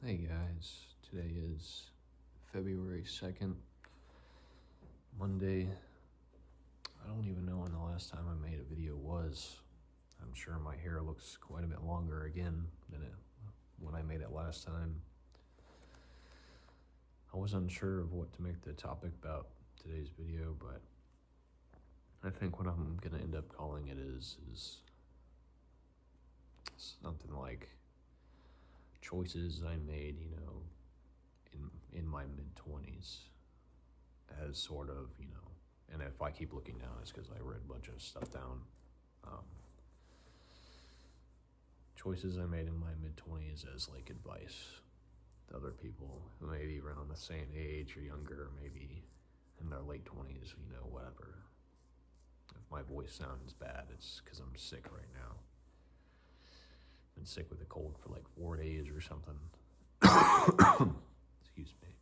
Hey guys, today is February 2nd, Monday. I don't even know when the last time I made a video was. I'm sure my hair looks quite a bit longer again than when I made it last time. I was unsure of what to make the topic about today's video, but I think what I'm gonna end up calling it is something like choices I made, in my mid-20s as sort of, and if I keep looking down, it's because I read a bunch of stuff down. Choices I made in my mid-20s as like advice to other people who may be around the same age or younger, maybe in their late 20s, whatever. If my voice sounds bad, it's because I'm sick right now. Been sick with a cold for like 4 days or something. Excuse me.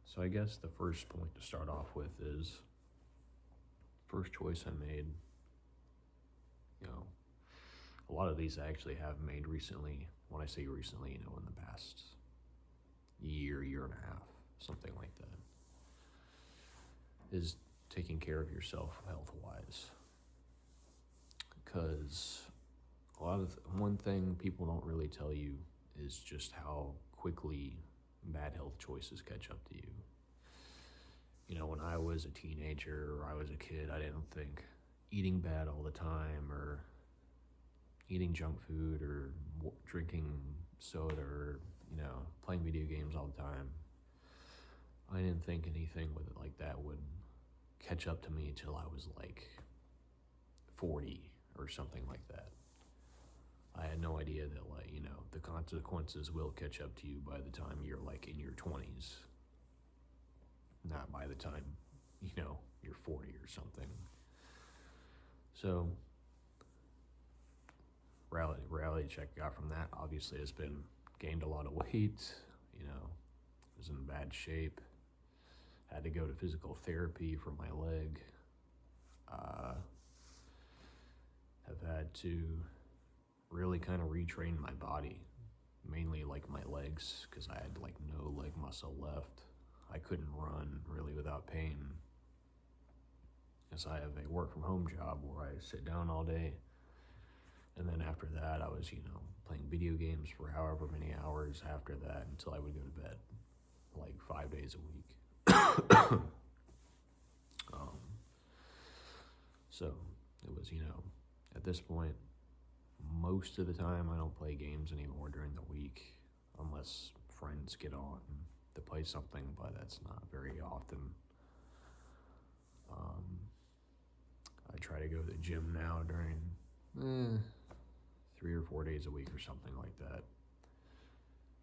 So I guess the first point to start off with is first choice I made. A lot of these I actually have made recently. When I say recently, in the past year and a half, something like that, is taking care of yourself health-wise. Because one thing people don't really tell you is just how quickly bad health choices catch up to you. When I was a teenager or I was a kid, I didn't think eating bad all the time or eating junk food or drinking soda or, playing video games all the time, I didn't think anything with it like that would catch up to me till I was like 40 or something like that. I had no idea that the consequences will catch up to you by the time you're like in your 20s. Not by the time, you're 40 or something. So, reality check I got from that, obviously, has been gained a lot of weight, was in bad shape, had to go to physical therapy for my leg, have had to really kind of retrain my body, mainly like my legs, because I had like no leg muscle left. I couldn't run really without pain, as I have a work from home job where I sit down all day. And then after that, I was, playing video games for however many hours after that until I would go to bed, like 5 days a week. So it was, at this point, most of the time I don't play games anymore during the week, unless friends get on to play something, but that's not very often. I try to go to the gym now during 3 or 4 days a week or something like that.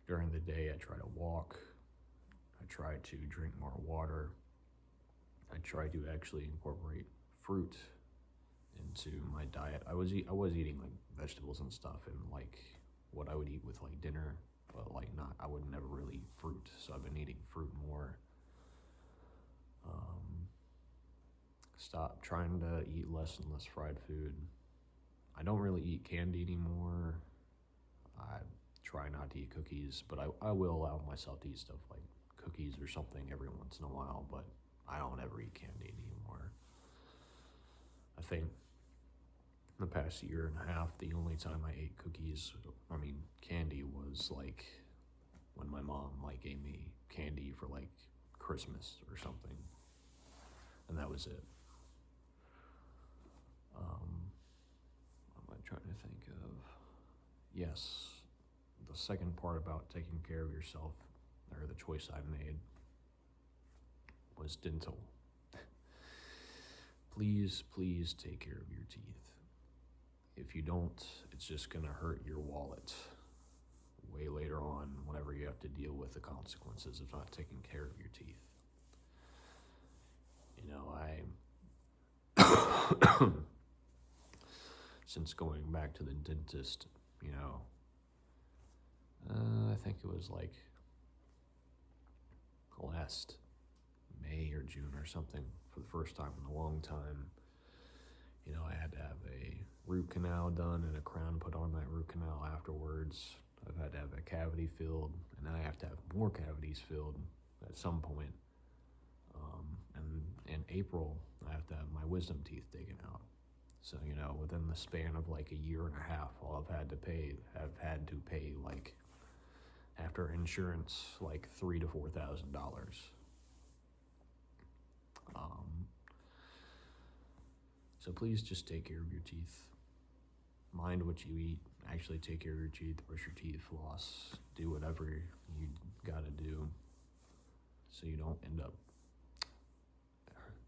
During the day, I try to walk. I try to drink more water. I try to actually incorporate fruit into my diet. I was eating like vegetables and stuff and like what I would eat with like dinner, but I would never really eat fruit. So I've been eating fruit more. Stop trying to eat less and less fried food. I don't really eat candy anymore. I try not to eat cookies, but I will allow myself to eat stuff like cookies or something every once in a while, but I don't ever eat candy anymore. I think in the past year and a half, the only time I ate candy was like when my mom like gave me candy for like Christmas or something, and that was it. What am I trying to think of? Yes, the second part about taking care of yourself, or the choice I made, was dental. Please take care of your teeth. If you don't, it's just gonna hurt your wallet way later on whenever you have to deal with the consequences of not taking care of your teeth. Since going back to the dentist, I think it was like last May or June or something, for the first time in a long time, I had to have a root canal done and a crown put on that root canal afterwards. had to have a cavity filled, and then I have to have more cavities filled at some point. And in April, I have to have my wisdom teeth taken out. So, within the span of like a year and a half, all I've had to pay, like, after insurance, like $3,000 to $4,000. So please just take care of your teeth. Mind what you eat. Actually take care of your teeth, brush your teeth, floss, do whatever you gotta do so you don't end up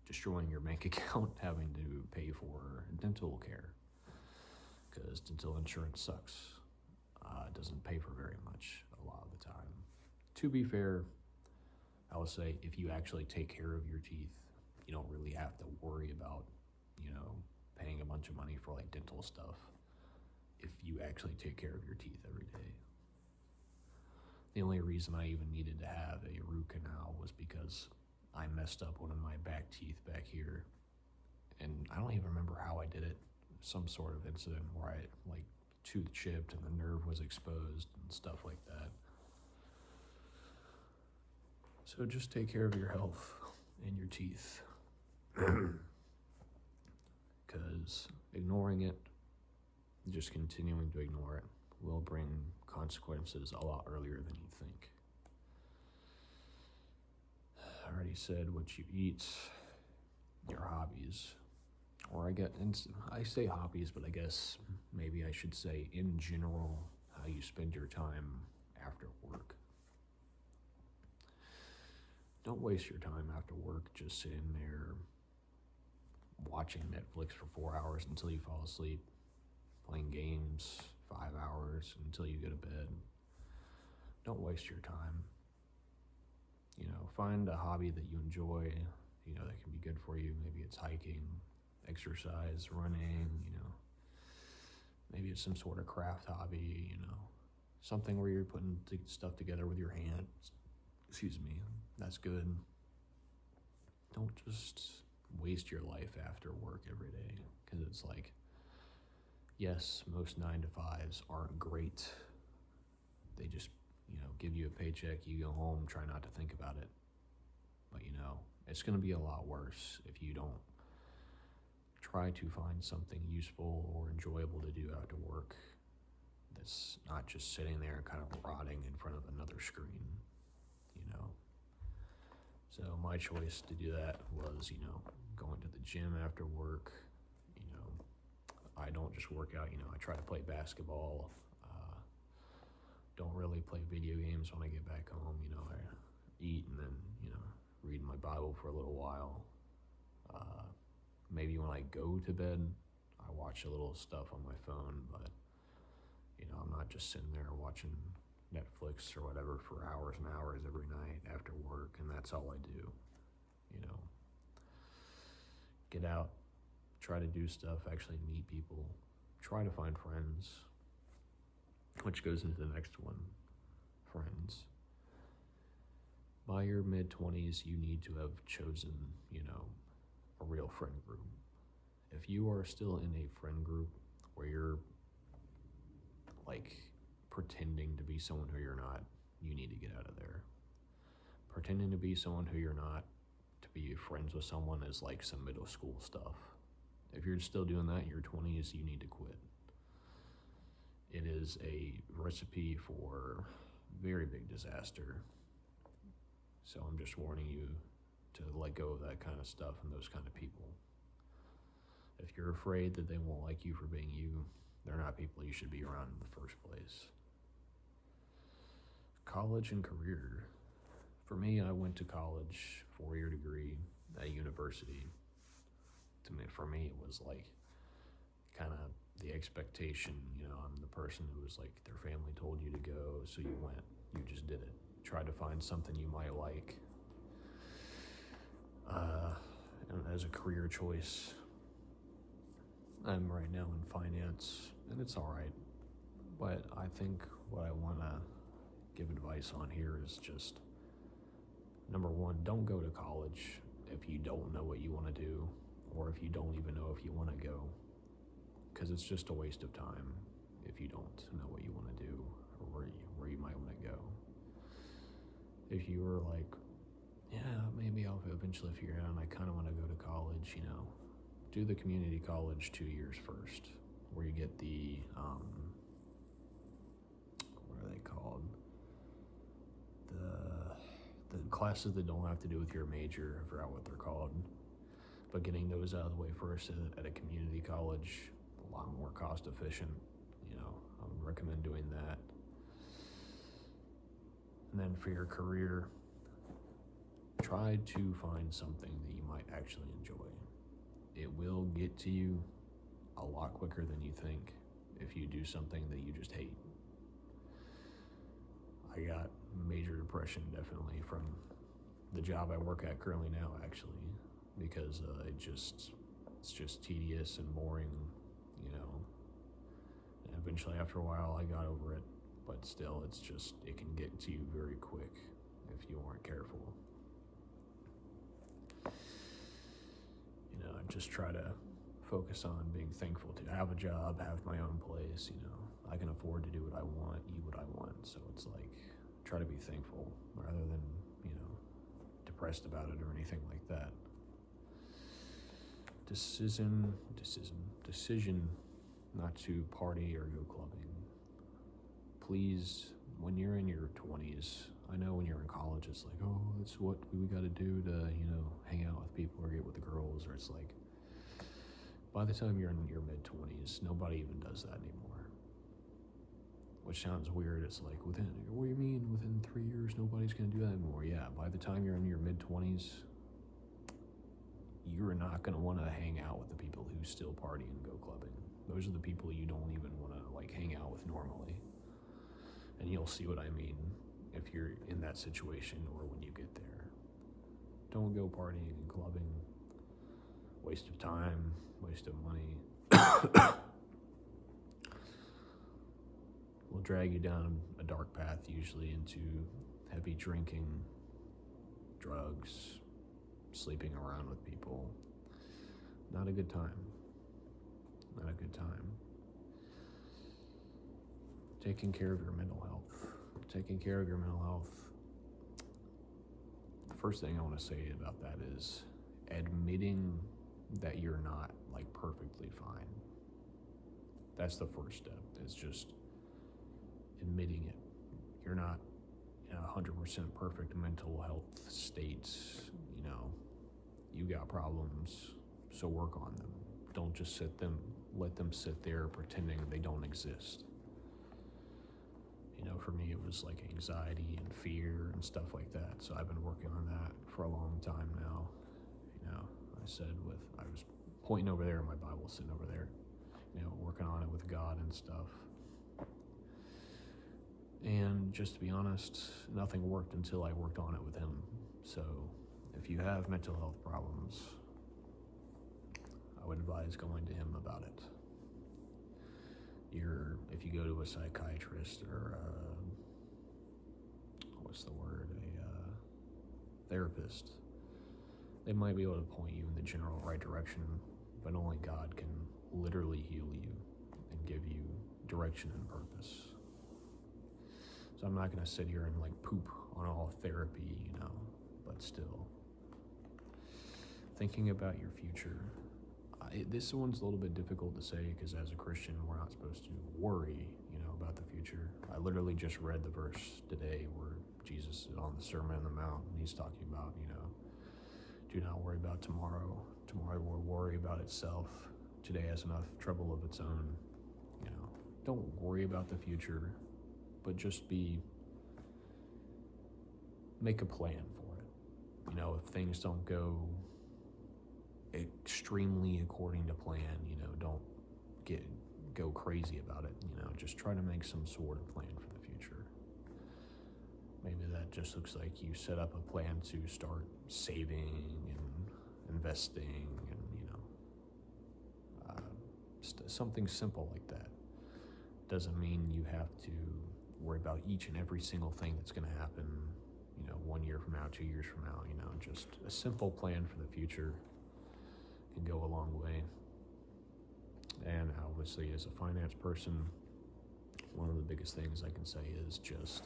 destroying your bank account having to pay for dental care, because dental insurance sucks. It doesn't pay for very much a lot of the time. To be fair, I would say if you actually take care of your teeth, you don't really have to worry about, paying a bunch of money for like dental stuff if you actually take care of your teeth every day. The only reason I even needed to have a root canal was because I messed up one of my back teeth back here, and I don't even remember how I did it. Some sort of incident where I like tooth chipped and the nerve was exposed and stuff like that. So just take care of your health and your teeth, because ignoring it, just continuing to ignore it, will bring consequences a lot earlier than you think. I already said what you eat, your hobbies, or I say hobbies, but I guess maybe I should say in general how you spend your time after work. Don't waste your time after work just sitting there watching Netflix for 4 hours until you fall asleep, playing games 5 hours until you go to bed. Don't waste your time. Find a hobby that you enjoy, that can be good for you. Maybe it's hiking, exercise, running, maybe it's some sort of craft hobby, something where you're putting stuff together with your hands. That's good. Don't just waste your life after work every day, because it's like, yes, most 9-to-5s aren't great. They just, give you a paycheck, you go home, try not to think about it. But, it's going to be a lot worse if you don't try to find something useful or enjoyable to do after work that's not just sitting there kind of rotting in front of another screen, So my choice to do that was, going to the gym after work. I don't just work out, I try to play basketball. Don't really play video games when I get back home. I eat and then, read my Bible for a little while. Maybe when I go to bed, I watch a little stuff on my phone, but, I'm not just sitting there watching Netflix or whatever for hours and hours every night after work, and that's all I do. Get out, try to do stuff, actually meet people, try to find friends, which goes into the next one, friends. By your mid-20s, you need to have chosen, a real friend group. If you are still in a friend group where you're like pretending to be someone who you're not, you need to get out of there. Pretending to be someone who you're not, to be friends with someone, is like some middle school stuff. If you're still doing that in your 20s, you need to quit. It is a recipe for very big disaster. So I'm just warning you to let go of that kind of stuff and those kind of people. If you're afraid that they won't like you for being you, they're not people you should be around in the first place. College and career. For me, I went to college, 4-year degree at university. For me, it was like kind of the expectation, I'm the person who was like, their family told you to go, so you went, you just did it. Try to find something you might like. And as a career choice, I'm right now in finance, and it's all right. But I think what I want to give advice on here is just, number one, don't go to college if you don't know what you want to do, or if you don't even know if you want to go, because it's just a waste of time if you don't know what you want to do or if you were like, yeah, maybe I'll eventually figure it out and I kind of want to go to college, do the community college 2 years first, where you get the, what are they called? The classes that don't have to do with your major, I forgot what they're called. But getting those out of the way first at a community college, a lot more cost efficient. I would recommend doing that. And then for your career, try to find something that you might actually enjoy. It will get to you a lot quicker than you think if you do something that you just hate. I got major depression definitely from the job I work at currently now, actually, because it's just tedious and boring, and eventually after a while I got over it, but still it can get to you very quick if you aren't careful. Just try to focus on being thankful to have a job, have my own place, I can afford to do what I want, eat what I want, so it's like, try to be thankful rather than, depressed about it or anything like that. Decision not to party or go clubbing. Please, when you're in your 20s, I know when you're in college, it's like, oh, that's what we got to do to, hang out with people or get with the girls, or it's like, by the time you're in your mid-20s, nobody even does that anymore. Which sounds weird. It's like, what do you mean within 3 years nobody's going to do that anymore? Yeah, by the time you're in your mid-20s, you're not going to want to hang out with the people who still party and go clubbing. Those are the people you don't even want to hang out with normally. And you'll see what I mean if you're in that situation or when you get there. Don't go partying and clubbing. Waste of time, waste of money. Will drag you down a dark path, usually into heavy drinking, drugs, sleeping around with people. Not a good time. Not a good time. Taking care of your mental health. Taking care of your mental health. The first thing I want to say about that is admitting that you're not perfectly fine. That's the first step. It's just admitting it. You're not in a 100% perfect mental health state. You got problems, so work on them. Don't just let them sit there pretending they don't exist. For me, it was anxiety and fear and stuff like that. So I've been working on that for a long time now. I was pointing over there, my Bible's sitting over there, working on it with God and stuff. And just to be honest, nothing worked until I worked on it with him. So if you have mental health problems, I would advise going to him about it. If you go to a psychiatrist or a therapist, they might be able to point you in the general right direction, but only God can literally heal you and give you direction and purpose. So I'm not going to sit here and poop on all therapy, but still. Thinking about your future. This one's a little bit difficult to say because as a Christian, we're not supposed to worry, about the future. I literally just read the verse today where Jesus is on the Sermon on the Mount and he's talking about, do not worry about tomorrow. Tomorrow will worry about itself. Today has enough trouble of its own. Don't worry about the future, but just make a plan for it. If things don't go extremely according to plan, don't go crazy about it. Just try to make some sort of plan for the future. Maybe that just looks like you set up a plan to start saving and investing and something simple like that. Doesn't mean you have to worry about each and every single thing that's going to happen 1 year from now, 2 years from now. Just a simple plan for the future can go a long way. And obviously, as a finance person, one of the biggest things I can say is just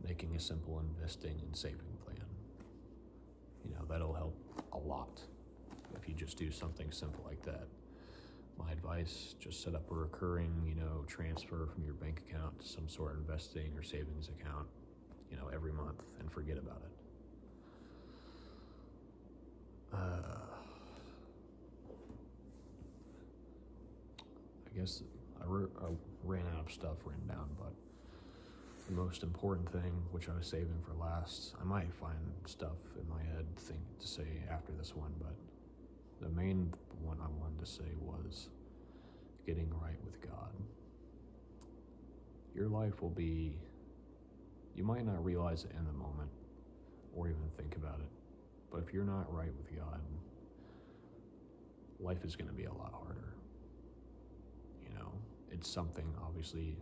making a simple investing and saving plan. That'll help a lot if you just do something simple like that. My advice, just set up a recurring, transfer from your bank account to some sort of investing or savings account, every month, and forget about it. I guess I ran out of stuff written down, but the most important thing, which I was saving for last, I might find stuff in my head to say after this one, but the main one I wanted to say was getting right with God. Your life will be, you might not realize it in the moment or even think about it, but if you're not right with God, life is going to be a lot harder. It's something, obviously,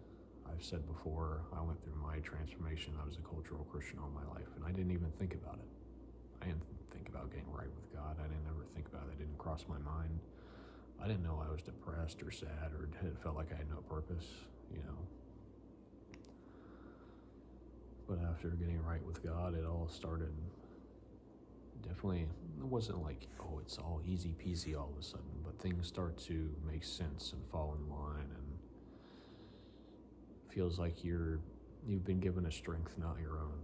I've said before, I went through my transformation. I was a cultural Christian all my life, and I didn't even think about it. I didn't think about getting right with God. I didn't ever think about it. It didn't cross my mind. I didn't know I was depressed or sad or it felt like I had no purpose, But after getting right with God, it all started. Definitely, it wasn't like, it's all easy peasy all of a sudden, but things start to make sense and fall in line, and feels like you've been given a strength not your own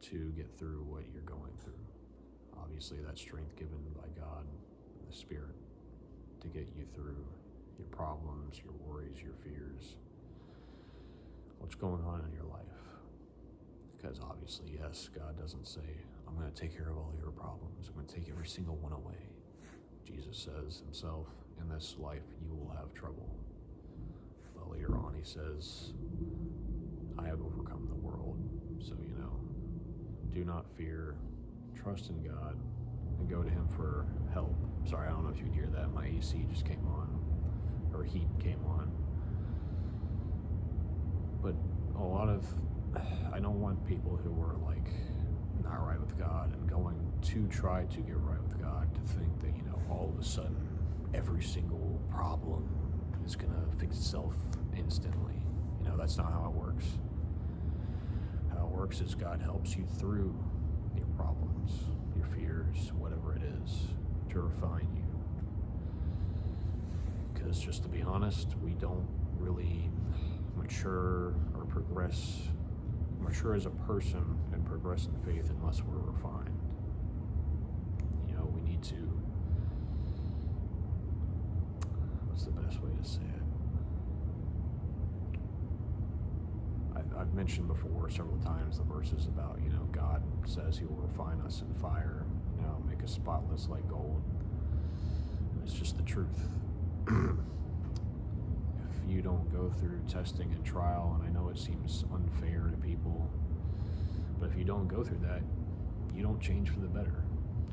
to get through what you're going through. Obviously, that strength given by God and the Spirit to get you through your problems, your worries, your fears, what's going on in your life. Because obviously, yes, God doesn't say, I'm going to take care of all your problems. I'm going to take every single one away. Jesus says himself, in this life you will have trouble. But later on he says, I have overcome the world. So, do not fear, trust in God, and go to him for help. Sorry, I don't know if you can hear that. My AC just came on, or heat came on. But I don't want people who are like not right with God and going to try to get right with God to think that, all of a sudden every single problem is going to fix itself instantly. That's not how it works. How it works is God helps you through your problems, your fears, whatever it is, to refine you. Because just to be honest, we don't really mature or mature as a person and progress in faith unless we're refined. We need to, what's the best way to say it? I've mentioned before several times the verses about, God says he will refine us in fire, make us spotless like gold. And it's just the truth. If you don't go through testing and trial, and I know it seems unfair to people, but if you don't go through that, you don't change for the better.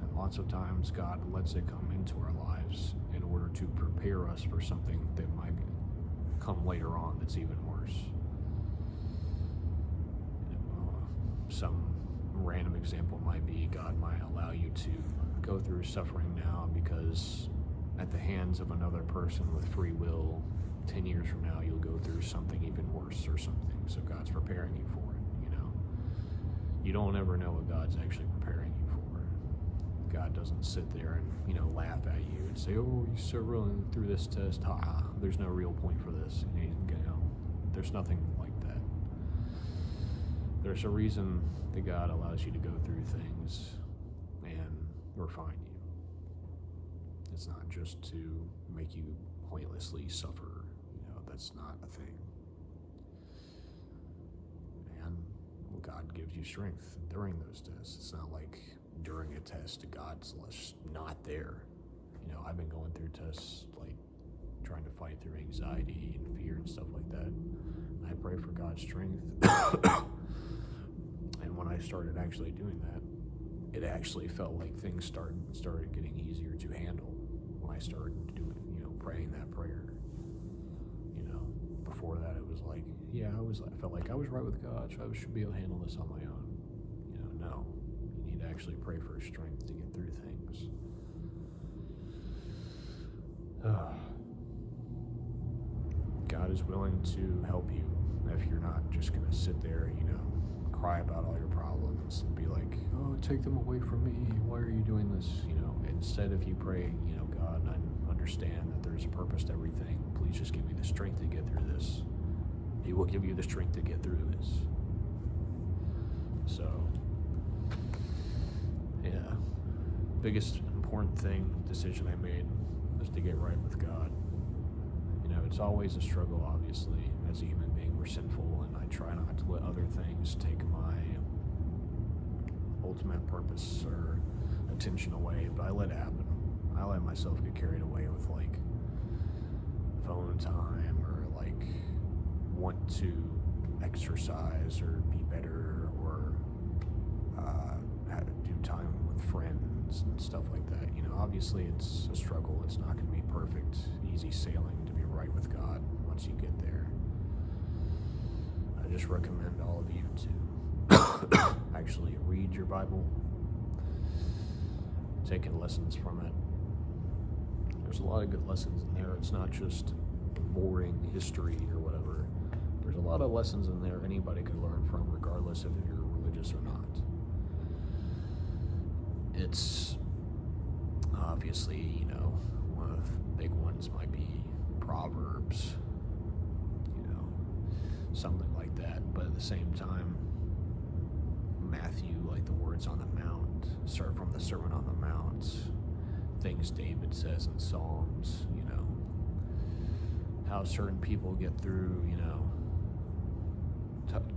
And lots of times God lets it come into our lives in order to prepare us for something that might come later on that's even worse. Some random example might be God might allow you to go through suffering now because at the hands of another person with free will, 10 years from now you'll go through something even worse or something. So God's preparing you for it, You don't ever know what God's actually preparing you for. God doesn't sit there and, laugh at you and say, oh, you're so rolling through this test. There's no real point for this. There's nothing like that. There's a reason that God allows you to go through things and refine you. It's not just to make you pointlessly suffer. That's not a thing. And God gives you strength during those tests. It's not like during a test, God's not there. I've been going through tests, like trying to fight through anxiety and fear and stuff like that. And I pray for God's strength. And when I started actually doing that, it actually felt like things started getting easier to handle when I started doing, praying that prayer. Before that, it was like, I felt like I was right with God, so I should be able to handle this on my own. No. You need to actually pray for strength to get through things. God is willing to help you if you're not just going to sit there, cry about all your problems and be like, oh, take them away from me. Why are you doing this? Instead, if you pray, God, I understand that there's a purpose to everything. Please just give me the strength to get through this. He will give you the strength to get through this. So, yeah. Biggest important decision I made was to get right with God. It's always a struggle, obviously. As a human being, we're sinful, and I try not to let other things take my ultimate purpose or attention away, but I let it happen. I let myself get carried away with phone time, or want to exercise or be better, or do time with friends and stuff like that. Obviously it's a struggle. It's not going to be perfect, easy sailing to be right with God once you get there. I just recommend all of you to actually read your Bible, taking lessons from it. There's a lot of good lessons in there. It's not just boring history or whatever. There's a lot of lessons in there anybody could learn from, regardless if you're religious or not. It's obviously, one of the big ones might be Proverbs, something like that. But at the same time, Matthew, the words on the Mount, start from the Sermon on the Mount, things David says in Psalms, how certain people get through,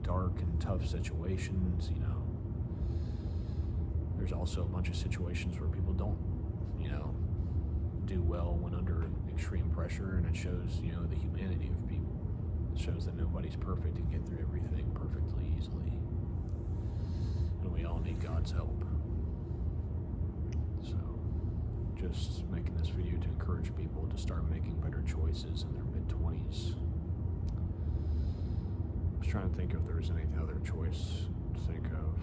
dark and tough situations, There's also a bunch of situations where people don't, do well when under extreme pressure, and it shows, the humanity of people. It shows that nobody's perfect and get through everything perfectly easily. And we all need God's help. So, just making this video to encourage people to start making better choices in their mid-20s. I was trying to think if there was any other choice to think of.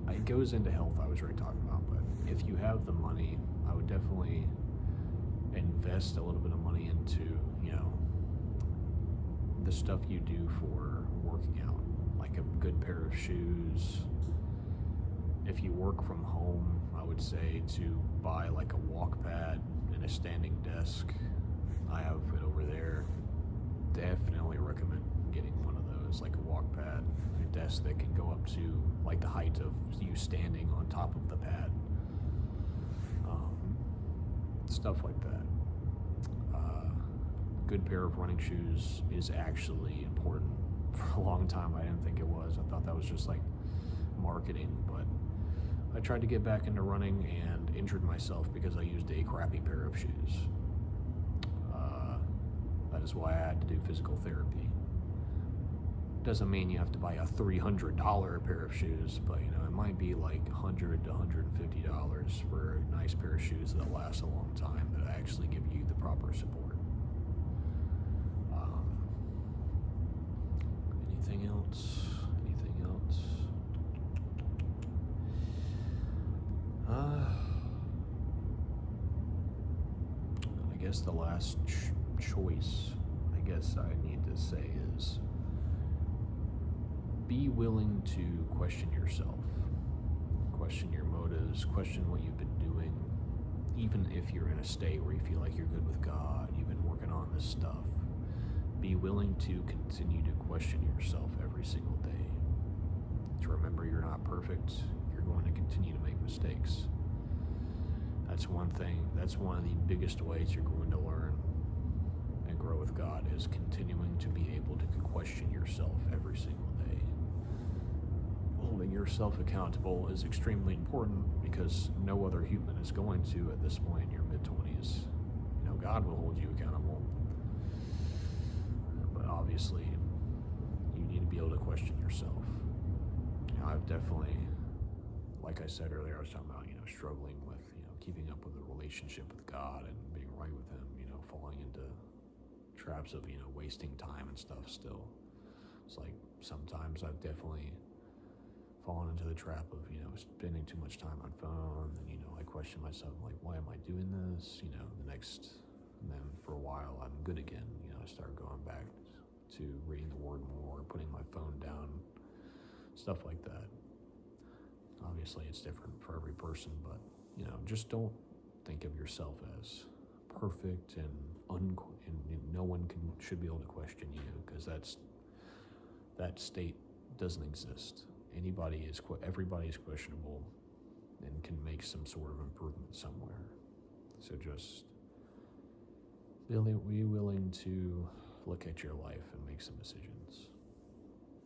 Yeah, it goes into health, I was already talking about, but if you have the money, I would definitely invest a little bit of money into, the stuff you do for working out, like a good pair of shoes. If you work from home, I would say to buy a walk pad and a standing desk. I have it over there. Definitely recommend getting one of those, like a walk pad, a desk that can go up to the height of you standing on top of the pad. Stuff like that. Good pair of running shoes is actually important. For a long time, I didn't think it was. I thought that was just marketing, but I tried to get back into running and injured myself because I used a crappy pair of shoes. That is why I had to do physical therapy. Doesn't mean you have to buy a $300 pair of shoes, but it might be $100 to $150 for a nice pair of shoes that last a long time, that actually give you the proper support. Anything else? I guess the last choice I need to say is, be willing to question yourself, question your motives, question what you've been doing. Even if you're in a state where you feel like you're good with God, you've been working on this stuff, be willing to continue to question yourself every single day. To remember you're not perfect, you're going to continue to make mistakes. That's one of the biggest ways you're going to learn and grow with God, is continuing to be able to question yourself every single day. Holding yourself accountable is extremely important, because no other human is going to at this point in your mid-20s. God will hold you accountable. But obviously, you need to be able to question yourself. I've definitely, like I said earlier, I was talking about, struggling with, keeping up with a relationship with God and being right with Him, falling into traps of, wasting time and stuff still. It's sometimes I've definitely fallen into the trap of, spending too much time on phone, and, I question myself, why am I doing this? And then for a while, I'm good again. I started going back to reading the more and more, putting my phone down, stuff like that. Obviously, it's different for every person, but, just don't think of yourself as perfect and no one should be able to question you, because that state doesn't exist. Everybody is questionable and can make some sort of improvement somewhere. So just be willing to look at your life and make some decisions.